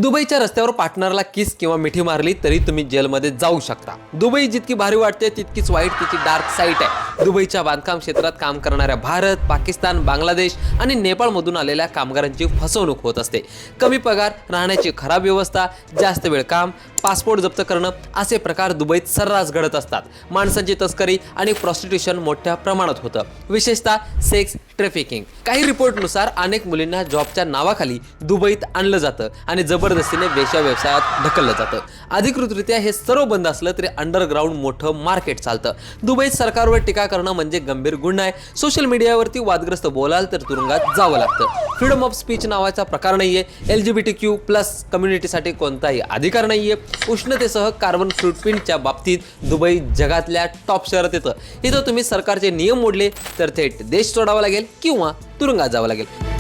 दुबईच्या रस्त्यावर पार्टनरला किस किंवा मिठी मारली तरी तुम्ही जेलमध्ये जाऊ शकता। दुबई जितकी भारी वाटते तितकीच वाईट तिची डार्क साईट आहे। दुबईच्या बांधकाम क्षेत्रात काम करणाऱ्या भारत, पाकिस्तान, बांगलादेश आणि नेपाळमधून आलेल्या कामगारांची फसवणूक होत असते। कमी पगार, राहण्याची खराब व्यवस्था, जास्त वेळ काम, पासपोर्ट जप्त करणं असे प्रकार दुबईत सर्रास घडत असतात। माणसांची तस्करी आणि प्रॉस्टिट्यूशन मोठ्या प्रमाणात होतं, विशेषतः सेक्स ट्रॅफिकिंग। काही रिपोर्टनुसार अनेक मुलींना जॉबच्या नावाखाली दुबईत आणलं जातं आणि जबरदस्तीने वेश्या व्यवसायात ढकललं जातं। अधिकृतरित्या हे सर्व बंद असलं तरी अंडरग्राऊंड मोठं मार्केट चालतं। दुबईत सरकारवर टीका करणं म्हणजे गंभीर गुन्हा आहे। सोशल मीडियावरती वादग्रस्त बोलाल तर तुरुंगात जावं लागतं। फ्रीडम ऑफ स्पीच नावाचा प्रकार नाहीये। LGBTQ+ कम्युनिटीसाठी कोणताही अधिकार नाहीये। उष्णतेसह कार्बन फूटप्रिंटच्या बाबतीत दुबई जगातल्या टॉप शहरात येतं। इथं तुम्ही सरकारचे नियम मोडले तर थेट देश सोडावा लागेल किंवा तुरुंगात जावं लागेल।